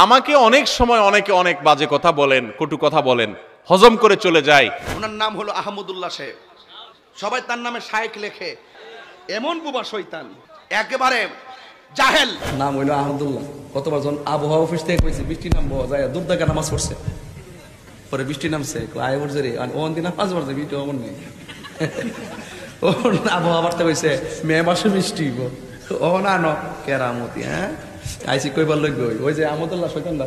আমাকে অনেক সময় অনেকে অনেক বাজে কথা বলেন, কটু কথা বলেন, হজম করে চলে যায়। ওনার নাম হলো আহমদুল্লাহ সাহেব, সবাই তার নামে শায়েখ লেখে। এমন বুবা শয়তান, একেবারে জাহেল। নাম হইলো আহমদুল্লাহ। কতবার যখন আবহাওয়া অফিস থেকে কইছে বৃষ্টি নামবো, যায় দুর্দাগা নামাজ পড়ছে, পরে বৃষ্টি নামছে, আয় পড়ছে রে, ওখান দিন নামাজ পড়ছে, বৃষ্টি অমন নেই। ও আবহাওয়া বার্তা কইছে মে মাসে বৃষ্টি, ও না ন কেরামতি। হ্যাঁ আইসি কইবার লই ওই যে আহমদুল্লাহ শয়তানটা।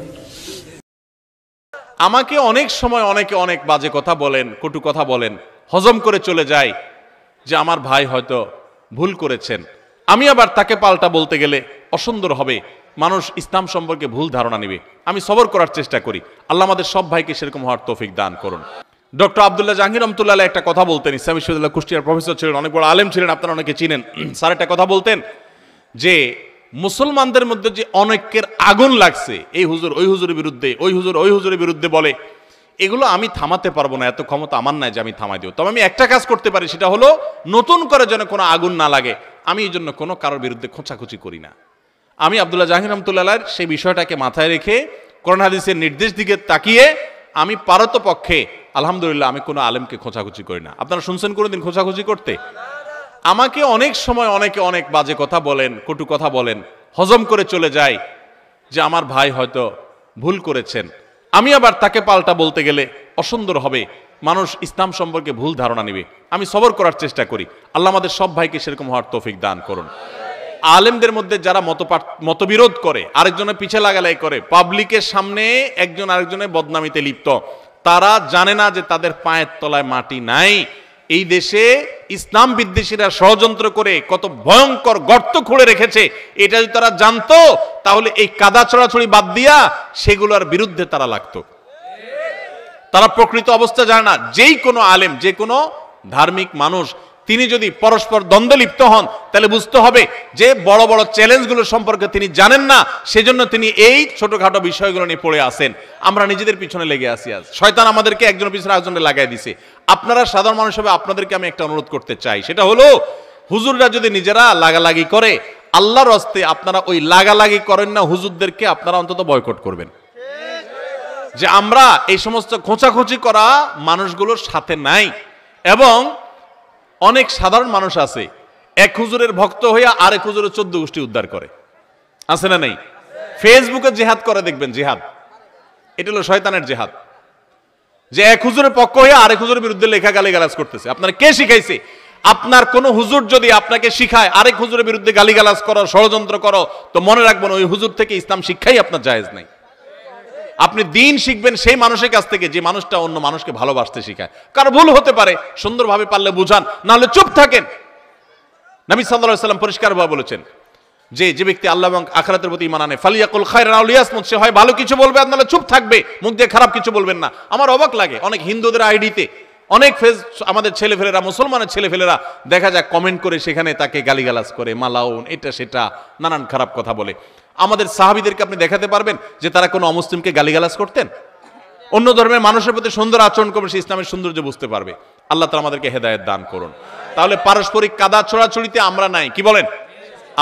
আমাকে অনেক সময় অনেকে অনেক বাজে কথা বলেন, কটু কথা বলেন, হজম করে চলে যায় যে আমার ভাই হয়তো ভুল করেছেন। আমি আবার তাকে পাল্টা বলতে গেলে অসুন্দর হবে, মানুষ ইসলাম সম্পর্কে ভুল ধারণা নেবে। আমি সবর করার চেষ্টা করি। আল্লাহ আমাদের সব ভাইকে সেরকম হওয়ার তৌফিক দান করুন। ডক্টর আব্দুল্লাহ জাহাঙ্গীর রহমতুল্লাহ আলাইহি একটা কথা বলতেন। ইসলামী বিশ্ববিদ্যালয় কুষ্টিয়ার প্রফেসর ছিলেন, অনেক বড় আলেম ছিলেন, আপনারা অনেকে চিনেন। স্যার একটা কথা বলতেন যে মুসলমানদের মধ্যে যে অনেকের আগুন লাগছে, এই হুজুর ওই হুজুরের বিরুদ্ধে, ওই হুজুর ওই হুজুরের বিরুদ্ধে বলে, এগুলো আমি থামাতে পারবো না, এত ক্ষমতা আমার নাই যে আমি থামাই দিব। তবে আমি একটা কাজ করতে পারি, সেটা হলো নতুন করে যেন কোনো আগুন না লাগে, আমি এই জন্য কোনো কারোর বিরুদ্ধে খোঁচাখুচি করি না। আমি আব্দুল্লাহ জাহাঙ্গীর রহমতুল্লাহ আলাইহির সেই বিষয়টাকে মাথায় রেখে কোরআন হাদিসের নির্দেশ দিকে তাকিয়ে আমি পারতপক্ষে আলহামদুলিল্লাহ আমি কোনো আলেমকে খোঁচাখুচি করি না। আপনারা শুনছেন কোনোদিন খোঁচাখুচি করতে? আমাকে অনেক সময় অনেকে অনেক বাজে কথা বলেন, কটু কথা বলেন, হজম করে চলে যায় যে আমার ভাই হয়তো ভুল করেছেন। আমি আবার তাকে পাল্টা বলতে গেলে অসুন্দর হবে, মানুষ ইসলাম সম্পর্কে ভুল ধারণা নেবে। আমি সবর করার চেষ্টা করি। আল্লাহ আমাদের সব ভাইকে সেরকম হওয়ার তৌফিক দান করুন। আলেমদের মধ্যে যারা মতবিরোধ করে, আরেকজনের পিছে লাগালাই করে, পাবলিকের সামনে একজন আরেকজনের বদনামিতে লিপ্ত, তারা জানে না যে তাদের পায়ের তলায় মাটি নাই। এই দেশে ইসলাম বিদ্বেষীরা ষড়যন্ত্র করে কত ভয়ঙ্কর গর্ত খুঁড়ে রেখেছে, এটা যদি তারা জানতো তাহলে এই কাদা ছড়াছড়ি বাদ দিয়া সেগুলোর বিরুদ্ধে তারা লাগতো। তারা প্রকৃত অবস্থা জানে না। যেই কোনো আলেম, যে কোনো ধার্মিক মানুষ, তিনি যদি পরস্পর দ্বন্দ্বে লিপ্ত হন, তাহলে বুঝতে হবে যে বড় বড় চ্যালেঞ্জগুলো সম্পর্কে তিনি জানেন না, সেজন্য তিনি এই ছোটখাটো বিষয়গুলো নিয়ে পড়ে আসেন। আমরা নিজেদের পিছনে লেগে আসি। আজ শয়তান আমাদেরকে একজনের পিছনে একজনের লাগাই দিছে। আপনারা সাধারণ মানুষ হিসেবে আপনাদেরকে আমি একটা অনুরোধ করতে চাই, সেটা হলো হুজুররা যদি নিজেরা লাগালাগি করে, আল্লাহর হস্তে আপনারা ওই লাগালাগি করেন না, হুজুরদেরকে আপনারা অন্তত বয়কট করবেন। যে আমরা এই সমস্ত খোঁচাখুচি করা মানুষগুলোর সাথে নাই। এবং অনেক সাধারণ মানুষ আছে, এক হুজুরের ভক্ত হইয়া আরেক হুজুরের 14 গোষ্ঠী উদ্ধার করে, আছে না নাই? ফেসবুকে জিহাদ করে দেখবেন, জিহাদ এটা হলো শয়তানের জিহাদ। যে এক হুজুরের পক্ষ হইয়া আরেক হুজুরের বিরুদ্ধে লেখা গালিগালাজ করতেছে। আপনার কে শিখাইছে? আপনার কোন হুজুর যদি আপনাকে শিখায় আরেক হুজুরের বিরুদ্ধে গালিগালাজ করো, ষড়যন্ত্র করো, তো মনে রাখবেন ওই হুজুর থেকে ইসলাম শিক্ষাই আপনার জায়েজ নাই। আপনি দিন শিখবেন সেই মানুষের কাছ থেকে যে মানুষটা অন্য মানুষকে ভালোবাসতে শিখায়। কারো ভুল হতে পারে, সুন্দরভাবে পারলে বুঝান, না হলে চুপ থাকেন। নবী সাল্লাল্লাহু আলাইহি ওয়াসাল্লাম পরিষ্কারভাবে বলেছেন যে যে ব্যক্তি আল্লাহ এবং আখিরাতের প্রতি ঈমান আনে, ফালিয়াকুল খায়রান আও লিয়াসমুত, সে হয় ভালো কিছু বলবে আর নাহলে চুপ থাকবে, মুখ দিয়ে খারাপ কিছু বলবেন না। আমার অবাক লাগে, অনেক হিন্দুদের আইডিতে অনেক ফেজ আমাদের ছেলেফেলেরা, মুসলমানের ছেলেফেলেরা দেখা যায় কমেন্ট করে সেখানে তাকে গালিগালাজ করে, মালাউন, এটা সেটা নানান খারাপ কথা বলে। আমাদের সাহাবীদেরকে আপনি দেখাতে পারবেন যে তারা কোনো অমুসলিমকে গালিগালাজ করতেন? অন্য ধর্মের মানুষের প্রতি সুন্দর আচরণ করবে, সে ইসলামের সৌন্দর্য বুঝতে পারবে। আল্লাহ তাআলা আমাদেরকে হেদায়েত দান করুন। তাহলে পারস্পরিক কাদা ছোড়াছড়িতে আমরা নাই, কি বলেন?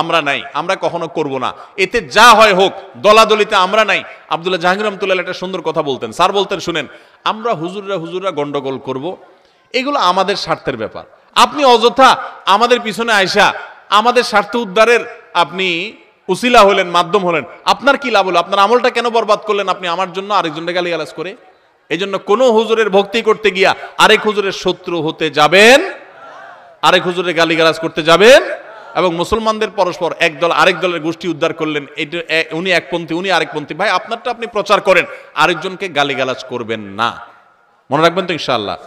আমরা নাই, আমরা কখনো করব না। এতে যা হয় হোক, দলাদলিতে আমরা নাই। আব্দুল্লাহ জাহাঙ্গীর রহমতুল্লাহ একটা সুন্দর কথা বলতেন। স্যার বলতেন, শুনেন, আমরা হুজুররা গন্ডগোল করব, এগুলো আমাদের স্বার্থের ব্যাপার। আপনি অযথা আমাদের পিছনে আইসা আমাদের স্বার্থ উদ্ধারের আপনি উসিলা হলেন, মাধ্যম হলেন, আপনার কি লাভ হলো? আপনার আমলটা কেন বরবাদ করলেন আপনি আমার জন্য, আরেকজনকে গালিগালাজ করে? এই জন্য কোনো হুজুরের ভক্তি করতে গিয়া আরেক হুজুরের শত্রু হতে যাবেন, আরেক হুজুরের গালিগালাজ করতে যাবেন। এবং মুসলমানদের পরস্পর এক দল আরেক দলের গোষ্ঠী উদ্ধার করলেন, উনি একপন্থী উনি আরেকপন্থী, ভাই আপনারটা আপনি প্রচার করেন, আরেকজনকে গালিগালাজ করবেন না। মনে রাখবেন তো ইনশাআল্লাহ?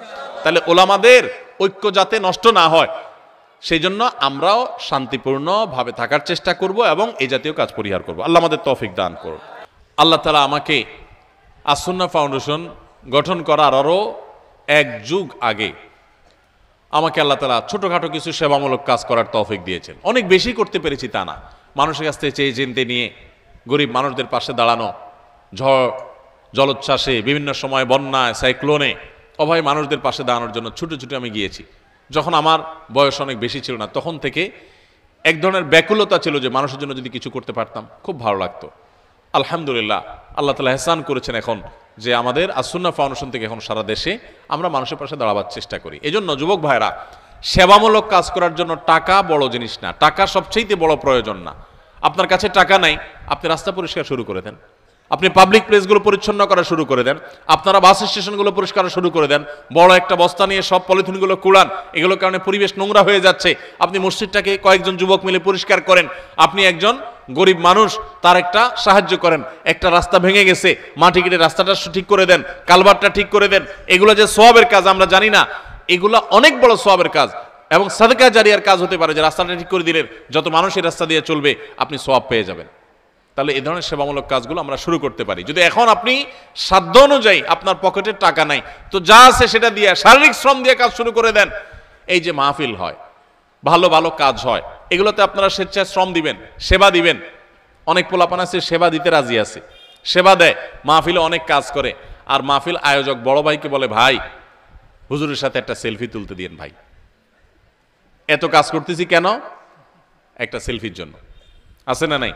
তাহলে ওলামাদের ঐক্য যাতে নষ্ট না হয়, সেই জন্য আমরাও শান্তিপূর্ণ ভাবে থাকার চেষ্টা করব এবং এই জাতীয় কাজ পরিহার করব। আল্লাহ আমাদের তৌফিক দান করুন। আল্লাহ তাআলা আমাকে আসুন্নাহ ফাউন্ডেশন গঠন করার আরো 1 যুগ আগে আমাকে আল্লাহ তাআলা ছোটখাটো কিছু সেবামূলক কাজ করার তৌফিক দিয়েছেন। অনেক বেশি করতে পেরেছি তা না, মানুষের কাছ থেকে চেয়ে চিনতে নিয়ে গরিব মানুষদের পাশে দাঁড়ানো, ঝড় জলোচ্ছ্বাসে, বিভিন্ন সময় বন্যায়, সাইক্লোনে অভাবী মানুষদের পাশে দাঁড়ানোর জন্য ছুটে ছুটে আমি গিয়েছি। যখন আমার বয়স অনেক বেশি ছিল না, তখন থেকে এক ধরনের ব্যাকুলতা ছিল যে মানুষের জন্য যদি কিছু করতে পারতাম খুব ভালো লাগতো। আলহামদুলিল্লাহ আল্লাহ তাআলা ইহসান করেছেন এখন যে আমাদের আসুন্নাহ ফাউন্ডেশন থেকে এখন সারা দেশে আমরা মানুষের পাশে দাঁড়াবার চেষ্টা করি। এজন্য যুবক ভাইরা, সেবামূলক কাজ করার জন্য টাকা বড় জিনিস না, টাকা সবচেয়ে বড় প্রয়োজন না। আপনার কাছে টাকা নাই, আপনি রাস্তা পরিষ্কার শুরু করে দেন, আপনি পাবলিক প্লেসগুলো পরিচ্ছন্ন করা শুরু করে দেন, আপনারা বাস স্টেশনগুলো পরিষ্কার শুরু করে দেন, বড় একটা বস্তা নিয়ে সব পলিথিনগুলো কুড়ান, এগুলোর কারণে পরিবেশ নোংরা হয়ে যাচ্ছে। আপনি মসজিদটাকে কয়েকজন যুবক মিলে পরিষ্কার করেন, আপনি একজন গরিব মানুষ তার একটা সাহায্য করেন, একটা রাস্তা ভেঙে গেছে মাটি কেটে রাস্তাটা ঠিক করে দেন, কালভারটা ঠিক করে দেন। এগুলো যে সওয়াবের কাজ আমরা জানি না, এগুলো অনেক বড় সওয়াবের কাজ এবং সাদকা জারিয়ার কাজ হতে পারে যে রাস্তাটা ঠিক করে দিলেন, যত মানুষ এই রাস্তা দিয়ে চলবে আপনি সওয়াব পেয়ে যাবেন। তাহলে এই ধরনের সেবামূলক কাজগুলো আমরা শুরু করতে পারি। যদি এখন আপনি সাধ্য অনুযায়ী আপনার পকেটে টাকা নাই, তো যা আছে সেটা দিয়ে শারীরিক শ্রম দিয়ে কাজ শুরু করে দেন। এই যে মাহফিল হয়, ভালো ভালো কাজ হয়, এগুলোতে আপনারা স্বেচ্ছায় শ্রম দিবেন, সেবা দিবেন। অনেক পোলাপান আছে সেবা দিতে রাজি আছে, সেবা দেয়, মাহফিলে অনেক কাজ করে, আর মাহফিল আয়োজক বড় ভাইকে বলে, ভাই হুজুরের সাথে একটা সেলফি তুলতে দিন ভাই, এত কাজ করতেছি কেন? একটা সেলফির জন্য। আছে না নাই?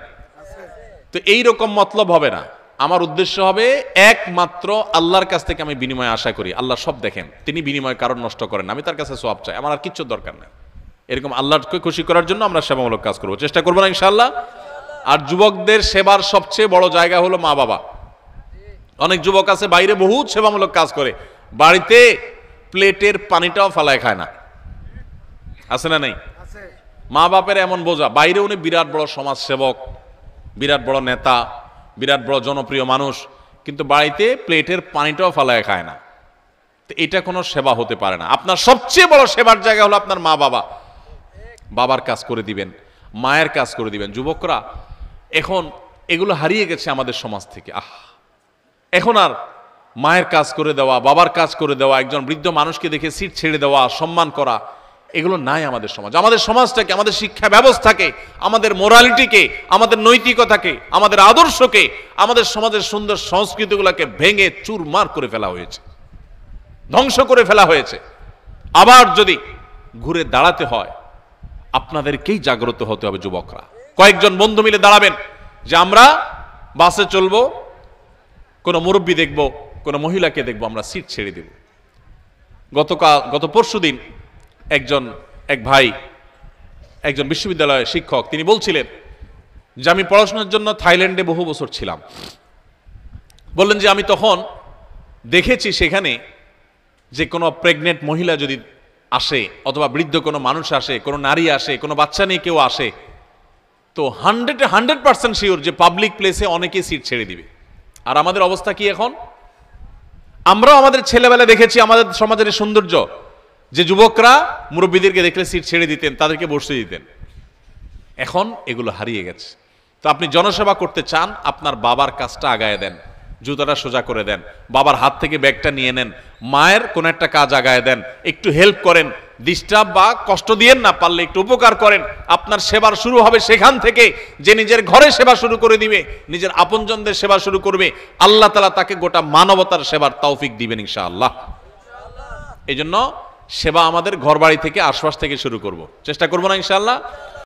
তো এইরকম মতলব হবে না। আমার উদ্দেশ্য হবে একমাত্র আল্লাহর কাছ থেকে আমি বিনিময় আশা করি। আল্লাহ সব দেখেন, তিনি বিনিময় কারণ নষ্ট করেন, আমি তার কাছে সওয়াব চাই, আমার আর কিচ্ছু দরকার নাই। এরকম আল্লাহকে খুশি করার জন্য আমরা সেবামূলক কাজ করব, চেষ্টা করবো না ইনশাআল্লাহ। আর যুবকদের সেবার সবচেয়ে বড় জায়গা হলো মা বাবা। অনেক যুবক আছে বাইরে বহুত সেবামূলক কাজ করে, বাড়িতে প্লেটের পানিটাও ফালায় খায় না। আছে না নাই? মা বাপের এমন বোঝা, বাইরে উনি বিরাট বড় সমাজ সেবক, বিরাট বড় নেতা, বিরাট বড় জনপ্রিয় মানুষ, কিন্তু বাড়িতে প্লেটের পানিটাও ফালায় খায় না। তো এটা কোনো সেবা হতে পারে না। আপনার সবচেয়ে বড় সেবার জায়গা হলো আপনার মা বাবা। বাবার কাজ করে দিবেন, মায়ের কাজ করে দিবেন। যুবকরা এখন এগুলো হারিয়ে গেছে আমাদের সমাজ থেকে। এখন আর মায়ের কাজ করে দেওয়া, বাবার কাজ করে দেওয়া, একজন বৃদ্ধ মানুষকে দেখে সিট ছেড়ে দেওয়া, সম্মান করা, এগুলো নাই আমাদের সমাজ। আমাদের সমাজটাকে, আমাদের শিক্ষা ব্যবস্থাকে, আমাদের মোরালিটিকে, আমাদের নৈতিকতাকে, আমাদের আদর্শকে, আমাদের সমাজের সুন্দর সংস্কৃতিগুলোকে ভেঙে চুরমার করে ফেলা হয়েছে, ধ্বংস করে ফেলা হয়েছে। আবার যদি ঘুরে দাঁড়াতে হয়, আপনাদেরকেই জাগ্রত হতে হবে যুবকরা। কয়েকজন বন্ধু মিলে দাঁড়াবেন যে আমরা বাসে চলবো, কোনো মুরব্বী দেখবো, কোনো মহিলাকে দেখবো, আমরা সিট ছেড়ে দেব। গত পরশুদিন এক ভাই, একজন বিশ্ববিদ্যালয়ের শিক্ষক, তিনি বলছিলেন যে আমি পড়াশোনার জন্য থাইল্যান্ডে বহু বছর ছিলাম। বললেন যে আমি তখন দেখেছি সেখানে যে কোনো প্রেগনেন্ট মহিলা যদি আসে, অথবা বৃদ্ধ কোনো মানুষ আসে, কোনো নারী আসে, কোনো বাচ্চা নিয়ে কেউ আসে, তো 100% শিওর যে পাবলিক প্লেসে অনেকেই সিট ছেড়ে দিবে। আর আমাদের অবস্থা কি এখন? আমরাও আমাদের ছেলেবেলা দেখেছি আমাদের সমাজের সৌন্দর্য, যে যুবকরা মুরব্বীদেরকে দেখলে সিট ছেড়ে দিতেন, তাদেরকে বসতে দিতেন। এখন এগুলো হারিয়ে গেছে। তো আপনি জনসেবা করতে চান, আপনার বাবার কাজটা আগায় দেন, জুতাটা সোজা করে দেন, বাবার হাত থেকে ব্যাগটা নিয়ে নেন, মায়ের কোন একটা কাজ আগায় দেন, একটু হেল্প করেন, ডিস্টার্ব বা কষ্ট দিয়েন না, পারলে একটু উপকার করেন। আপনার সেবার শুরু হবে সেখান থেকে, যে নিজের ঘরে সেবা শুরু করে দিবে, নিজের আপনজনদের সেবা শুরু করবে, আল্লাহ তাআলা তাকে গোটা মানবতার সেবার তৌফিক দিবেন ইনশাআল্লাহ। এই জন্য সেবা আমাদের ঘর বাড়ি থেকে, আশপাশ থেকে শুরু করব, চেষ্টা করবো না ইনশাআল্লাহ।